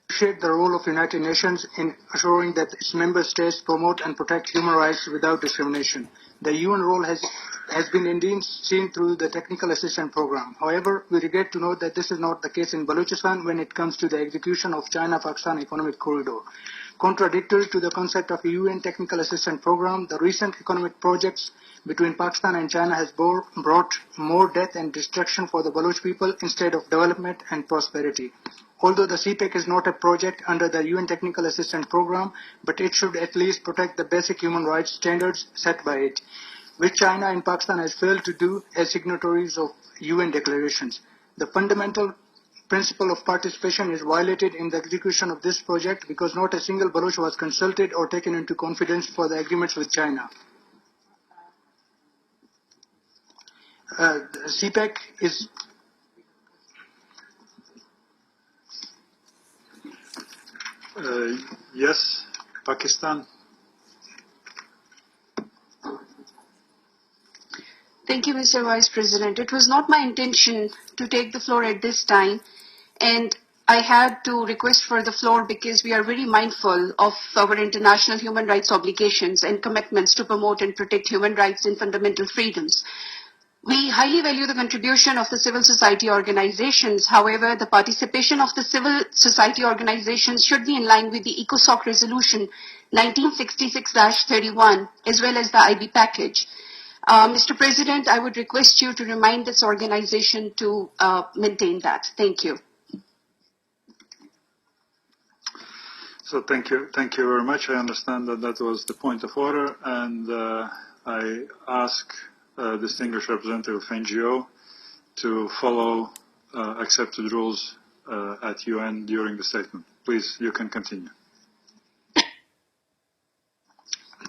appreciate the role of United Nations in assuring that its member states promote and protect human rights without discrimination. The UN role has been indeed seen through the Technical Assistance Program. However, we regret to note that this is not the case in Baloochistan when it comes to the execution of China-Pakistan Economic Corridor. Contradictory to the concept of a UN Technical Assistance Program, the recent economic projects between Pakistan and China has brought more death and destruction for the Baloch people instead of development and prosperity. Although the CPEC is not a project under the UN Technical Assistance Program, but it should at least protect the basic human rights standards set by it, which China and Pakistan has failed to do as signatories of UN declarations. The fundamental principle of participation is violated in the execution of this project because not a single Baloch was consulted or taken into confidence for the agreements with China. CPEC is yes, Pakistan. Thank you, Mr. Vice President. It was not my intention to take the floor at this time, and I had to request for the floor because we are very mindful of our international human rights obligations and commitments to promote and protect human rights and fundamental freedoms. We highly value the contribution of the civil society organizations. However, the participation of the civil society organizations should be in line with the ECOSOC Resolution 1966-31 as well as the IB package. Mr. President, I would request you to remind this organization to maintain that. Thank you. So thank you very much. I understand that was the point of order, and I ask distinguished representative of NGO to follow accepted rules at UN during the statement. Please, you can continue.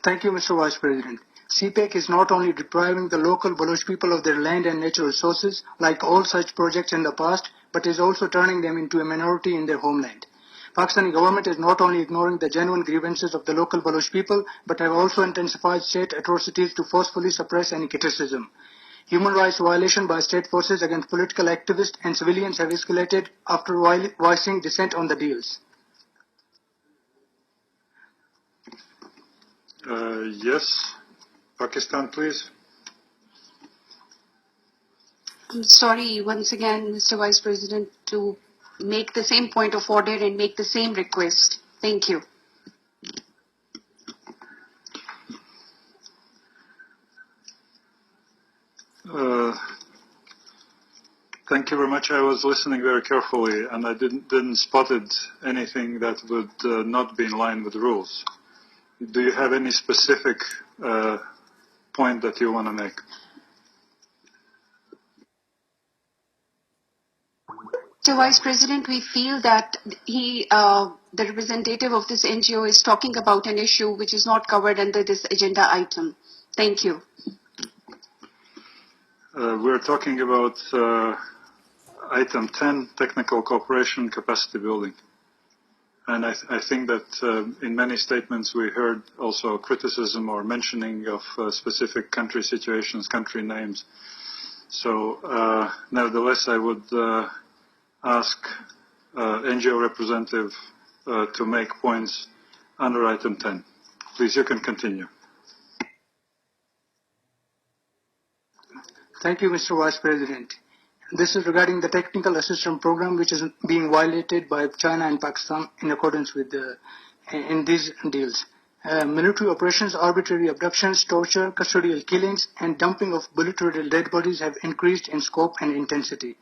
Thank you, Mr. Vice President. CPEC is not only depriving the local Baloch people of their land and natural resources, like all such projects in the past, but is also turning them into a minority in their homeland. Pakistani government is not only ignoring the genuine grievances of the local Baloch people, but have also intensified state atrocities to forcefully suppress any criticism. Human rights violation by state forces against political activists and civilians have escalated after voicing dissent on the deals. Yes. Pakistan, please. I'm sorry once again, Mr. Vice President, to make the same point of order and make the same request. Thank you. Thank you very much. I was listening very carefully, and I didn't spotted anything that would not be in line with the rules. Do you have any specific point that you want to make? So, Vice President, we feel that the representative of this NGO is talking about an issue which is not covered under this agenda item. Thank you. We're talking about item 10, technical cooperation capacity building. And I think that in many statements we heard also criticism or mentioning of specific country situations, country names. So nevertheless, I would ask NGO representative to make points under item 10. Please, you can continue. Thank you, Mr. Vice President. This is regarding the technical assistance program, which is being violated by China and Pakistan in accordance with in these deals. Military operations, arbitrary abductions, torture, custodial killings, and dumping of bullet-riddled dead bodies have increased in scope and intensity.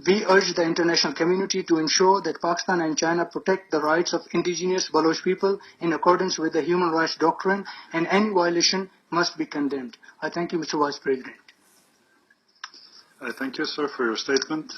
We urge the international community to ensure that Pakistan and China protect the rights of indigenous Baloch people in accordance with the human rights doctrine, and any violation must be condemned. I thank you, Mr. Vice President. I thank you, sir, for your statement.